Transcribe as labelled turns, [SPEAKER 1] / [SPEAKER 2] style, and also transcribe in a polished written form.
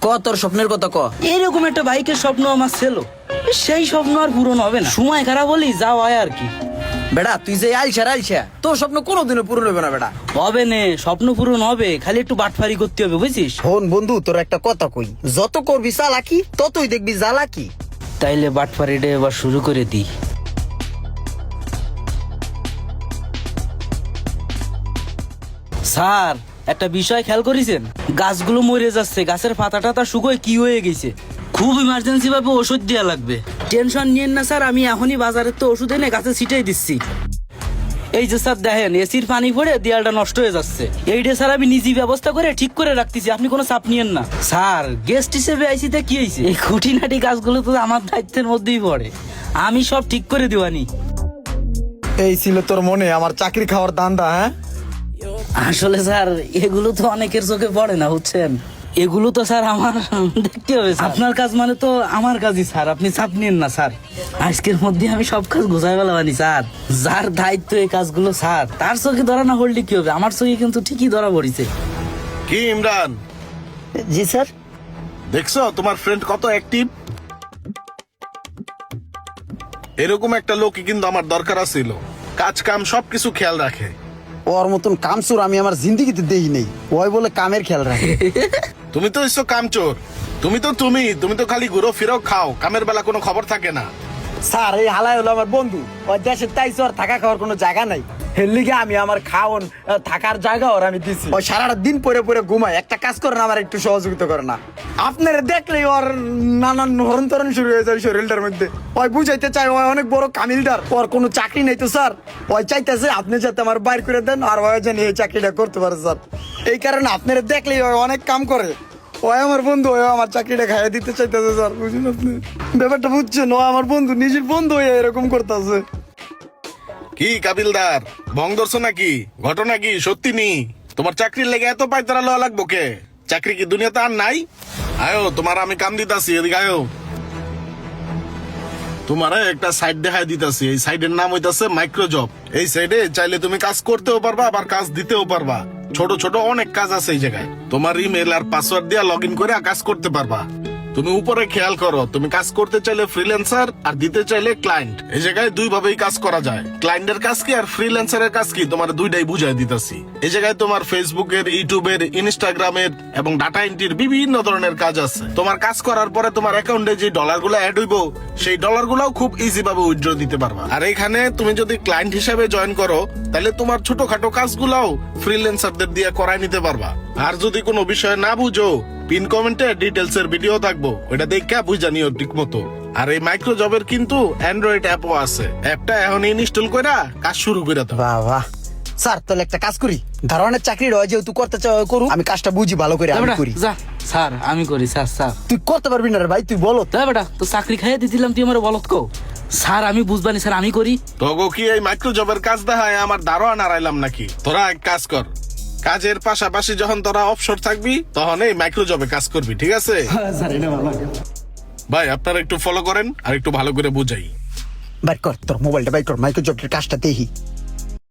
[SPEAKER 1] ক তোর স্বপ্নের কথা ক।
[SPEAKER 2] এরকম একটা বাইকের স্বপ্ন আমার ছিল, সেই স্বপ্ন আর পূরণ হবে না, সময় খারাপ হলি যা হয় আর কি।
[SPEAKER 1] বেটা তুই যে আইসা তোর স্বপ্ন কোনোদিনও পূরণ হবে না বেটা।
[SPEAKER 2] হবে নে, স্বপ্ন পূরণ হবে, খালি একটু বাটফারি করতে হবে বুঝছিস।
[SPEAKER 1] শোন বন্ধু, তোর একটা কথা কই, যত করবি চালাকি ততই দেখবি জ্বালাকি।
[SPEAKER 2] তাইলে বাটফারিটা এবার শুরু করে দিই। স্যার একটা বিষয় খেয়াল করেছেন, গাছগুলো মরে যাচ্ছে, গাছের পাতা টাতা শুকোয় কি হয়ে গেছে, খুব ইমার্জেন্সি ভাবে ওষুধ দেওয়া লাগবে। টেনশন নিয়েন না স্যার, আমি এখনই বাজারের তো ওষুধ এনে গাছে ছিটাই দিচ্ছি। এই যে স্যার দেখেন, এসির পানি পড়ে দেয়ালটা নষ্ট হয়ে যাচ্ছে, এইটা স্যার আমি নিজেই ব্যবস্থা করে ঠিক করে রাখতেছি, আপনি কোনো চাপ নিয়েন না। স্যার গেস্ট হিসেবে আইসিতে কি হয়েছে, এই খুঁটিনাটি কাজগুলো তো আমার দায়িত্বের মধ্যেই পড়ে, আমি সব ঠিক করে দেওয়ানি।
[SPEAKER 1] এই ছিল তোর মনে আমার চাকরি খাওয়ার দান্দা? হ্যাঁ
[SPEAKER 2] আসলে স্যার এগুলো তো অনেকের চোখে পড়ে না বুঝছেন, এগুলো তো স্যার আমার দেখতে হবে। আপনার কাজ মানে তো আমার কাজই স্যার, আপনি চাপ নিন না স্যার, আজকের মধ্যে আমি সব কাজ গোছায় ফেলাবানি স্যার। যার দায়িত্ব এই কাজগুলো স্যার, তার চোখে ধরা না হলে কি হবে, আমার চোখে কিন্তু ঠিকই ধরা পড়েছে।
[SPEAKER 3] কি ইমরান,
[SPEAKER 1] জি স্যার।
[SPEAKER 3] দেখছো তোমার ফ্রেন্ড কত অ্যাক্টিভ? এরকম একটা লোকই কিন্তু আমার দরকার ছিল, কাজ কাম সবকিছু খেয়াল রাখে।
[SPEAKER 1] ওর মতন কামচোর আমি আমার জিন্দিগিতে দেই নেই, ওই বলে কামের খেয়াল রাখে।
[SPEAKER 3] তুমি তো এসছো কামচোর, তুমি তো খালি ঘুরো ফিরো খাও, কামের বেলা কোনো খবর থাকে না।
[SPEAKER 1] স্যার এই হালাই হলো আমার বন্ধু, ওই দেশের তাই আর থাকা খাওয়ার কোনো জায়গা নাই, এর লিগে আমি আমার খাওন থাকার জায়গা ওর আমি দিছি। ওই সারাটা দিন পরে পরে ঘুমায়, একটা কাজ করে না, আমার একটু সহযোগিতা করে না। আপনারা দেখলেই ওর নানান হরণ শুরু হয়ে যায় শরীরটার মধ্যে। ওই বুঝাইতে চাই ওই অনেক বড় কামিলদার, ওর কোনো চাকরি নেই তো স্যার, ওই চাইতেছে আপনি যাতে আমার বাইর করে দেন আর ওই যেন এই চাকরিটা করতে পারে স্যার। এই কারণে আপনারা দেখলেই ওই অনেক কাম করে, ওই আমার বন্ধু, ওই আমার চাকরিটা খাইয়ে দিতে চাইতেছে স্যার, বুঝলেন আপনি ব্যাপারটা বুঝছেন? ও আমার বন্ধু, নিজের বন্ধু হয়ে এরকম করতেছে।
[SPEAKER 3] কি কাবিলদার, ভং ধরছো নাকি? ঘটনা কি সত্যি নি? তোমার চাকরির লেগে এত পাইতারা লওয়া লাগবো কে? চাকরি কি দুনিয়াতে আর নাই? আয়ো তোমার আমি কাম দিতাছি, এদিকে আয়ো। তোমার একটা সাইড দেখাই দিতাছি, এই সাইডের নাম হইতাছে মাইক্রো জব। এই সাইডে চাইলে তুমি কাজ করতেও পারবা, আবার কাজ দিতেও পারবা। ছোট ছোট অনেক কাজ আছে এই জায়গায়, তোমার ইমেল আর পাসওয়ার্ড দিয়ে লগ ইন করে কাজ করতে পারবা। তুমি উপরে খেয়াল করো, তুমি কাজ করতে চাইলে ফ্রিল্যান্সার আর দিতে চাইলে ক্লায়েন্ট, এই জায়গায় দুই ভাবেই কাজ করা যায়। ক্লায়েন্টের কাজ কি আর ফ্রিল্যান্সারের কাজ কি তোমার দুইটাই বুঝাই দিতেছি। এই জায়গায় তোমার ফেসবুকের, ইউটিউবের, ইনস্টাগ্রামের এবং ডাটা এন্ট্রির বিভিন্ন ধরনের কাজ আছে। তোমার কাজ করার পরে তোমার অ্যাকাউন্টে যে ডলারগুলো অ্যাড হইব, সেই ডলারগুলোও খুব ইজি ভাবে উইথড্র দিতে পারবা। আর এখানে তুমি যদি ক্লায়েন্ট হিসেবে জয়েন করো, তাহলে তোমার ছোটখাটো কাজগুলোও ফ্রিল্যান্সারদের দিয়ে করায় নিতে পারবা। আর যদি কোনো বিষয় না বুঝো, পিন কমেন্টে ডিটেলস এর ভিডিও থাকবো, ওটা দেখে বুঝা নিও ঠিক মতো। আর এই মাইক্রো জবের কিন্তু অ্যান্ড্রয়েড অ্যাপও আছে, অ্যাপটা এখন ইনস্টল কইরা কাজ শুরু করে দাও।
[SPEAKER 1] বাহ বাহ স্যার, তাহলে একটা কাজ করি, ধারণের চাকরি রয় যেহেতু করতে চাও করু, আমি কাজটা বুঝি ভালো করে আমি করি।
[SPEAKER 2] যা স্যার, আমি করি স্যার। স্যার
[SPEAKER 1] তুই করতে পারবি না রে ভাই, তুই বলো।
[SPEAKER 2] তা বেটা তো চাকরি খাইয়ে দিছিলাম, তুই আমার বলত কো। স্যার আমি বুঝবানি স্যার, আমি করি।
[SPEAKER 3] তোগো কি এই মাইক্রো জবের কাজ দেখায় আমার দারোয়া নাড়াইলাম নাকি? তোরা এক কাজ কর, কাজের পাশাপাশি যখন তোরা অবসর থাকবি তখন এই মাইক্রো জবে কাজ করবি, ঠিক আছে? ভাই আপনারা একটু ফলো করেন আর একটু ভালো করে বুঝাই।
[SPEAKER 1] বাইর কর তোর মোবাইলটা, বাইর কর, মাইক্রো জবের কাজটা দেখি।